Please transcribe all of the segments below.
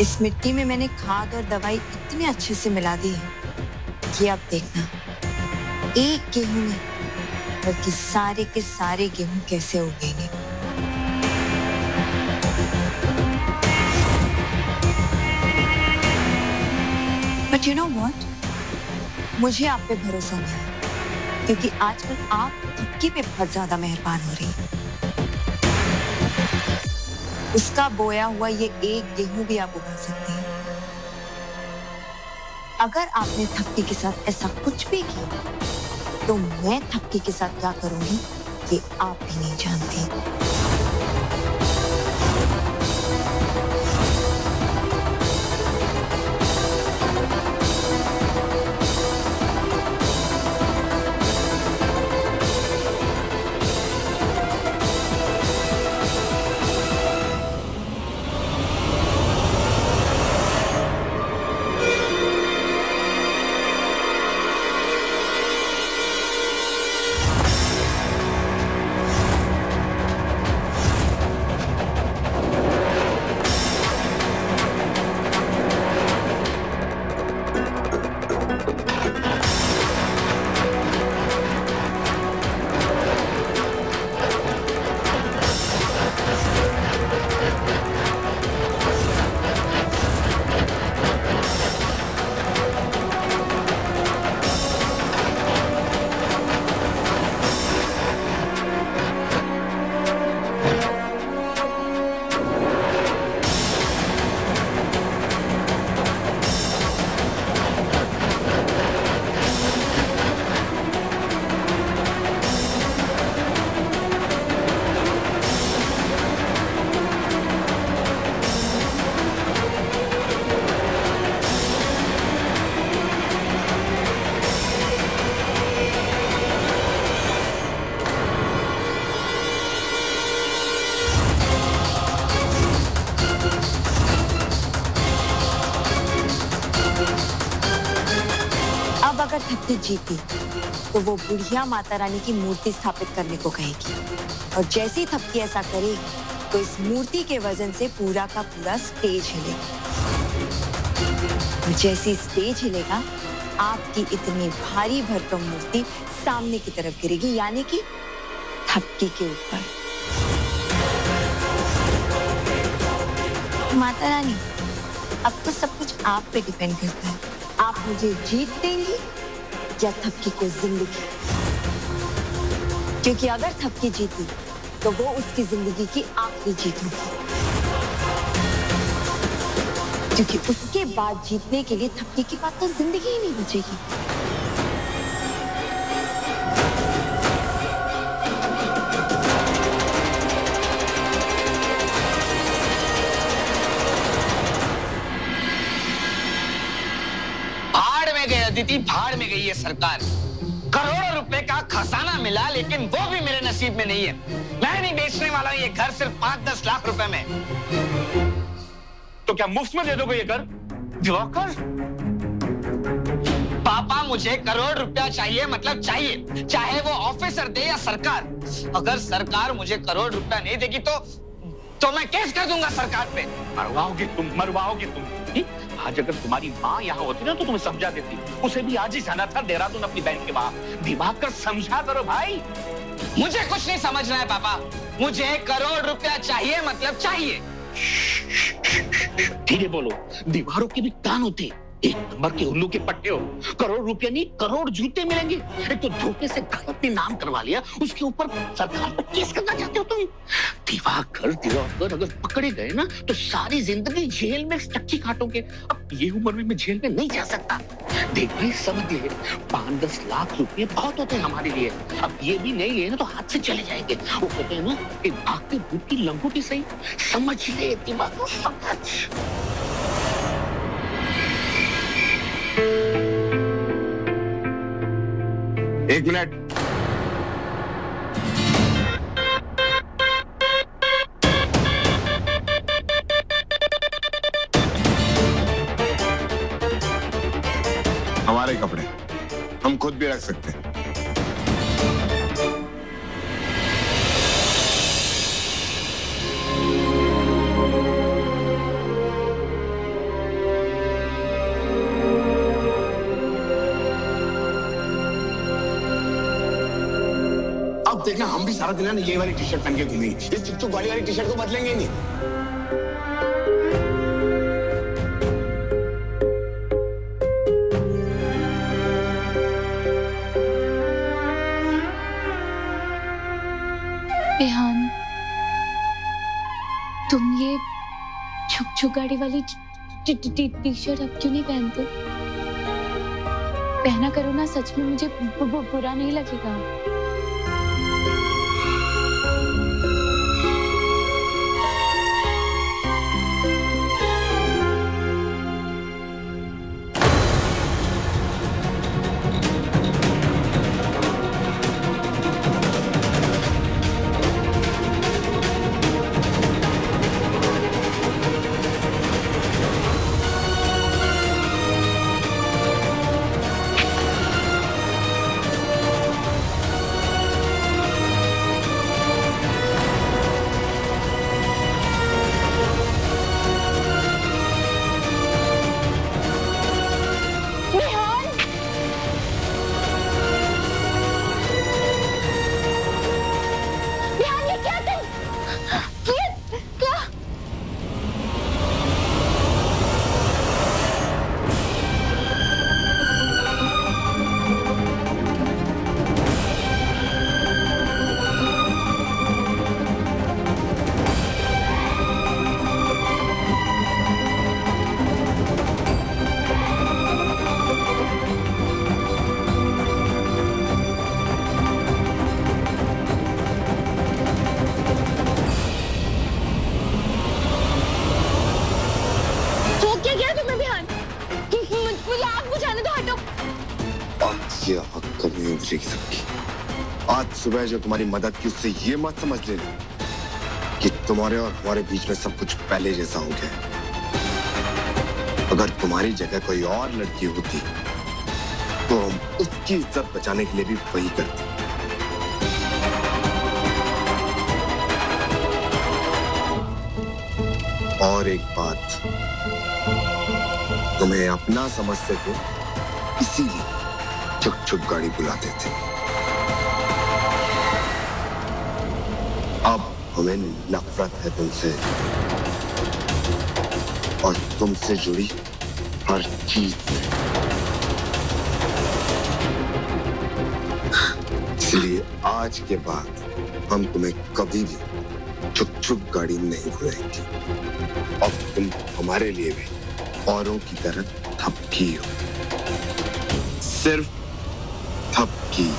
इस मिट्टी में मैंने खाद और दवाई इतने अच्छे से मिला दी है कि अब देखना, एक गेहूं नहीं बल्कि सारे के सारे गेहूं कैसे उगेंगे। बट यू नो व्हाट, मुझे आप पे भरोसा नहीं है क्योंकि आजकल आप थपकी पे बहुत ज्यादा मेहरबान हो रही है। उसका बोया हुआ ये एक गेहूं भी आप उगा सकती हैं। अगर आपने थपकी के साथ ऐसा कुछ भी किया तो मैं थपकी के साथ क्या करूंगी ये आप भी नहीं जानती। अब अगर थपकी जीती तो वो बुढ़िया माता रानी की मूर्ति स्थापित करने को कहेगी और जैसी थपकी ऐसा करेगी तो इस मूर्ति के वजन से पूरा का पूरा स्टेज हिलेगा और जैसी स्टेज हिलेगा आपकी इतनी भारी भरकम मूर्ति सामने की तरफ गिरेगी, यानी कि थपकी के ऊपर। माता रानी, अब तो सब कुछ आप पे डिपेंड करता है, आप मुझे जीत देंगी या थपकी को जिंदगी, क्योंकि अगर थपकी जीती तो वो उसकी जिंदगी की आखिरी जीत होगी, क्योंकि उसके बाद जीतने के लिए थपकी के बाद तो जिंदगी ही नहीं बचेगी। अदिति, भाड़ में गई है सरकार। करोड़ों रुपए का खजाना मिला लेकिन वो भी मेरे नसीब में नहीं है। मैं नहीं बेचने वाला ये घर सिर्फ 5-10 लाख रुपए में। तो क्या मुफ्त में दे दोगे ये घर? दिवाकर, पापा मुझे करोड़ रुपया चाहिए, मतलब चाहिए, चाहे वो ऑफिसर दे या सरकार। अगर सरकार मुझे करोड़ रुपया नहीं देगी तो मैं केस कर दूंगा सरकार पे। मरवाओगे तुम। आज अगर तुम्हारी माँ यहाँ होती ना तो तुम्हें समझा देती। उसे भी आज ही जाना था देहरादून अपनी बहन के वहां। दिमाग का समझा करो भाई। मुझे कुछ नहीं समझना है पापा, मुझे करोड़ रुपया चाहिए, मतलब चाहिए। धीरे बोलो, दीवारों के भी कान होते। एक नंबर के उल्लू के पट्टे हो। करोड़ रुपया नहीं, करोड़ जूते मिलेंगे। एक तो धोखे से गलत ने नाम करवा लिया, उसके ऊपर सरकार पर केस करना चाहते हो तुम। दिवाकर अगर पकड़े गए ना तो सारी जिंदगी जेल में चक्की काटोगे। अब ये उम्र में मैं जेल में नहीं जा सकता। देख भाई, समझ ले, 5-10 लाख रुपए बहुत होते हैं हमारे लिए। अब ये भी नहीं लिए ना तो हाथ से चले जाएंगे। वो कहते हैं ना कि भागते भूत की लंगोटी सही। समझ ले दिमाग को, समझ। एक मिनट। हमारे कपड़े हम खुद भी रख सकते हैं। देखना हम भी सारा दिन है ना ये वाली टी शर्ट पहन के घूमेंगे, इस चुक गाड़ी वाली टी शर्ट को बदलेंगे ही नहीं। बिहान, तुम ये छुक छुक गाड़ी वाली टी शर्ट अब क्यों नहीं पहनते? पहना करो ना, सच में मुझे बुरा नहीं लगेगा। ये हक कभी नहीं बुझेगी सबकी। आज सुबह जो तुम्हारी मदद की उससे ये मत समझ लेना कि तुम्हारे और हमारे बीच में सब कुछ पहले जैसा हो गया। अगर तुम्हारी जगह कोई और लड़की होती तो हम उसकी इज्जत बचाने के लिए भी वही करते। और एक बात, तुम्हें अपना समझते थे इसीलिए छुक छुक गाड़ी बुलाते थे। अब हमें नफरत है तुमसे और तुमसे जुड़ी हर चीज से। इसलिए आज के बाद हम तुम्हें कभी भी छुक छुक गाड़ी नहीं बुलाएंगे। अब तुम हमारे लिए भी औरों की तरह थपकी हो, सिर्फ थपकी।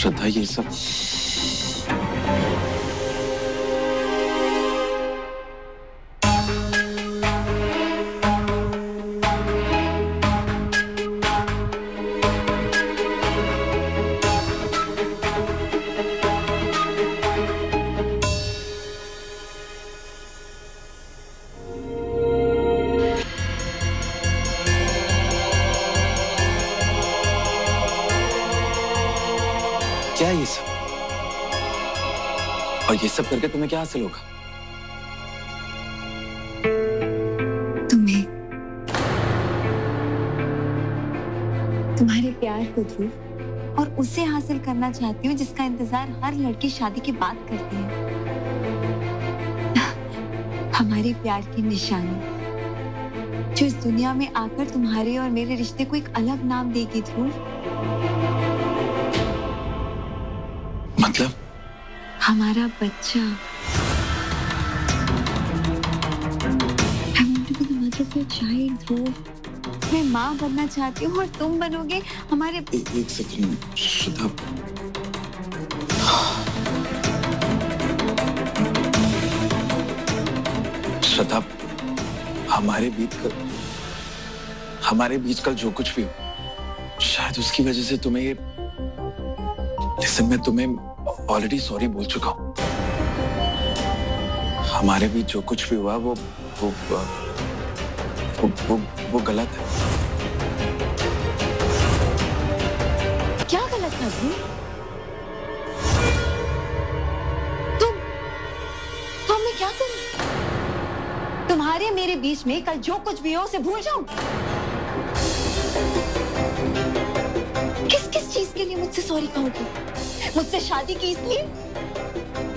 श्रद्धा, ये सब क्या? ये सब और ये सब करके तुम्हें क्या हासिल होगा? तुम्हें, तुम्हारे प्यार को ध्रुव, और उसे हासिल करना चाहती हूँ जिसका इंतजार हर लड़की शादी के बाद करती है। हमारे प्यार की निशानी, जो इस दुनिया में आकर तुम्हारे और मेरे रिश्ते को एक अलग नाम देगी ध्रुव। मतलब? हमारा बच्चा। I want to be the mother of your child, ध्रुव। मैं माँ बनना चाहती हूँ और तुम बनोगे हमारे। एक सेकंड श्रद्धा, श्रद्धा, हमारे बीच कल जो कुछ भी हो, शायद उसकी वजह से तुम्हें ये, लिसन, मैं तुम्हें ऑलरेडी सॉरी बोल चुका हूँ। हमारे बीच जो कुछ भी हुआ वो गलत है। क्या गलत था ध्रुव? तुम मैं क्या करूं? तुम्हारे मेरे बीच में कल जो कुछ भी हो उसे भूल जाऊं? किस किस चीज के लिए मुझसे सॉरी कहोगे? मुझसे शादी की इसलिए,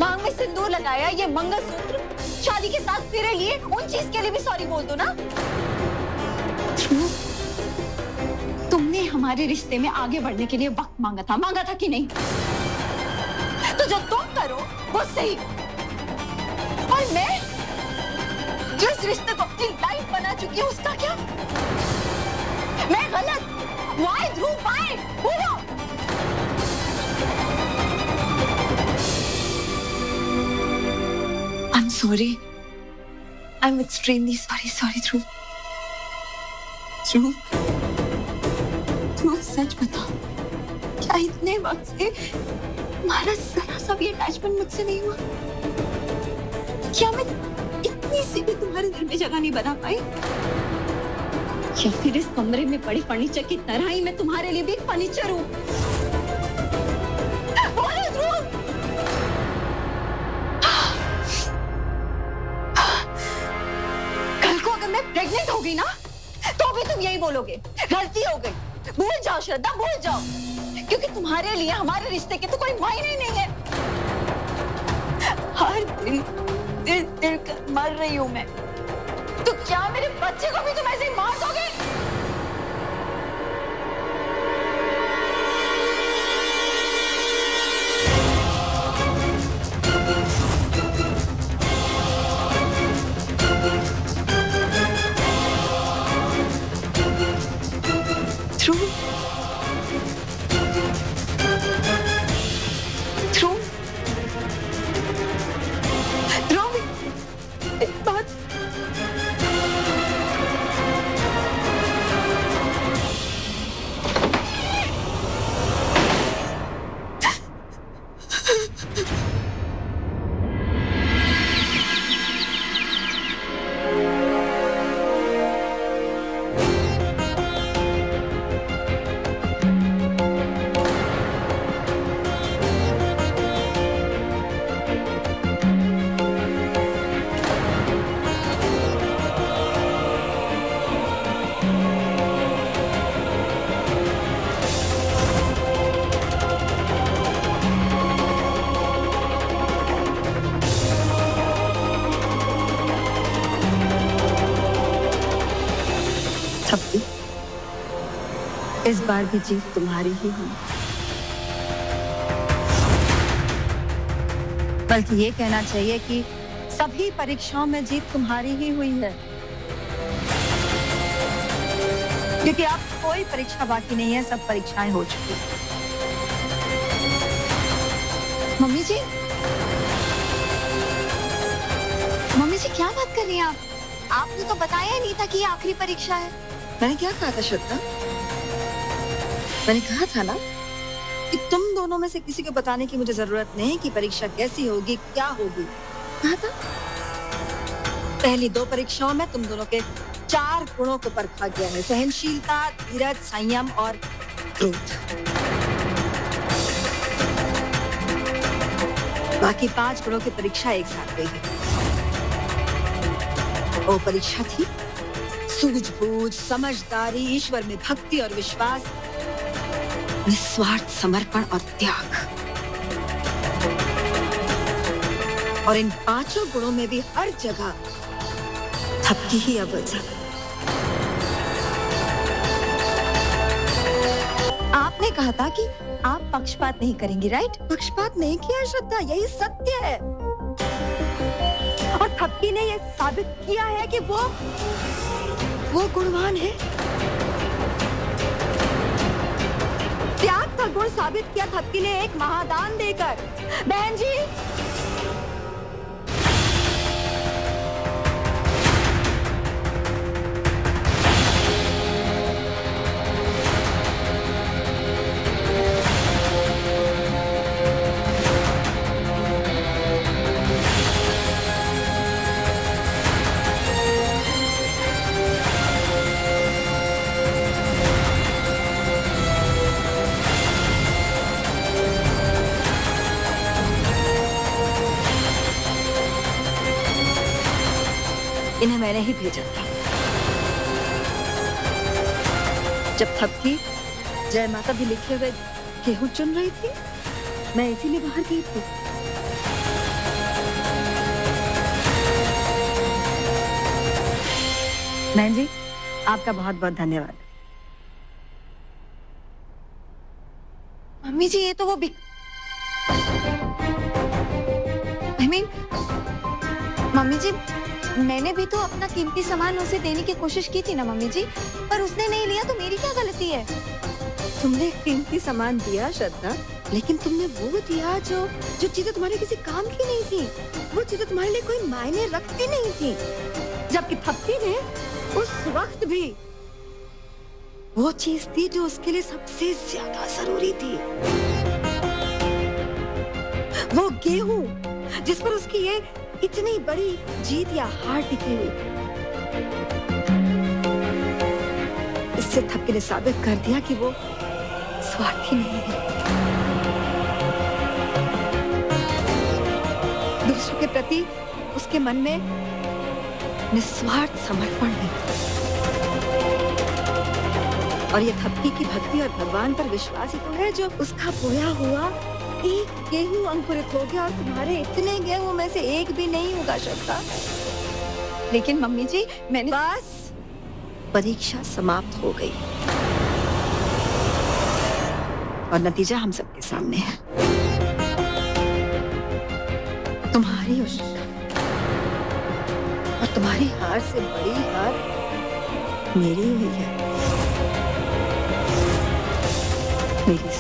मांग में सिंदूर लगाया, ये मंगलसूत्र, शादी के साथ फेरे लिए, उन चीज के लिए भी सॉरी बोल दो ना। तुमने हमारे रिश्ते में आगे बढ़ने के लिए वक्त मांगा था कि नहीं? तो जो तुम करो वो सही, और मैं जो इस रिश्ते को अपनी लाइफ बना चुकी हूँ उसका क्या? मैं गलत? Why Dhruv, why? बोलो। I'm sorry. I'm extremely sorry ध्रुव। ध्रुव सच बताओ, क्या इतने वक्त से तुम्हारा जरा सा भी अटैचमेंट मुझसे नहीं हुआ? क्या मैं इतनी सी भी तुम्हारे दिल में जगह नहीं बना पाई? या फिर इस कमरे में पड़ी फर्नीचर की तरह ही मैं तुम्हारे लिए भी एक फर्नीचर हूँ? बोलो ध्रुव। कल को अगर मैं प्रेग्नेंट होगी ना, तो भी तुम यही बोलोगे, गलती हो गई। भूल जाओ श्रद्धा, भूल जाओ, क्योंकि तुम्हारे लिए हमारे रिश्ते के तो कोई मायने ही नहीं है। हर दिन दिल कर मर रही हूं मैं, तो क्या मेरे बच्चे को भी तुम ऐसे ही मार दोगे? इस बार भी जीत तुम्हारी ही हुई। बल्कि ये कहना चाहिए कि सभी परीक्षाओं में जीत तुम्हारी ही हुई है, क्योंकि अब कोई परीक्षा बाकी नहीं है, सब परीक्षाएं हो चुकी हैं। मम्मी जी क्या बात कर रही हैं आप? आपने तो बताया ही नहीं था कि ये आखिरी परीक्षा है। मैंने क्या कहा था श्रद्धा? मैंने कहा था ना कि तुम दोनों में से किसी को बताने की मुझे जरूरत नहीं कि परीक्षा कैसी होगी, क्या होगी। कहा था। पहली 2 परीक्षाओं में तुम दोनों के 4 गुणों को परखा गया है: सहनशीलता, धीरज, संयम और क्रोध। बाकी 5 गुणों की परीक्षा एक साथ हुई है। वो परीक्षा थी सूझबूझ, समझदारी, ईश्वर में भक्ति और विश्वास, निस्वार्थ समर्पण और त्याग। और इन 5 गुणों में भी हर जगह थपकी ही अव्वल था। आपने कहा था कि आप पक्षपात नहीं करेंगी, राइट? पक्षपात नहीं किया श्रद्धा, यही सत्य है। और थपकी ने यह साबित किया है कि वो गुणवान है। त्याग का गुण साबित किया थपकी ने एक महादान देकर। बहन जी, इन्हें मैंने ही भेजा था। जब थपकी जय माता भी लिखे हुए गेहूं चुन रही थी, मैं इसीलिए बाहर गई थी। बहन जी, आपका बहुत बहुत धन्यवाद। मम्मी जी, ये तो वो मम्मी जी, मैंने भी तो अपना कीमती सामान उसे देने की कोशिश की थी ना मम्मी जी, पर उसने नहीं लिया, तो मेरी क्या गलती है? तुमने कीमती सामान दिया श्रद्धा, लेकिन तुमने वो दिया जो चीजें तुम्हारे किसी काम की नहीं थी, वो चीजें तुम्हारे लिए कोई मायने रखती नहीं थी। जबकि थपकी ने उस वक्त भी वो चीज थी जो उसके लिए सबसे ज्यादा जरूरी थी। वो गेहूं जिस पर उसकी ये इतनी बड़ी जीत या हार टिकी हुई। इससे थपकी ने साबित कर दिया कि वो स्वार्थी नहीं है, दूसरों के प्रति उसके मन में निस्वार्थ समर्पण है। और ये थपकी की भक्ति और भगवान पर विश्वास ही तो है जो उसका बोया हुआ एक गेहूं अंकुरित हो गया, और तुम्हारे इतने गेहूं में से एक भी नहीं होगा श्रद्धा। लेकिन मम्मी जी, मैंने बस परीक्षा समाप्त हो गई और नतीजा हम सबके सामने है। तुम्हारी और श्रद्धा, और तुम्हारी हार से बड़ी हार मेरी हुई है। मेरी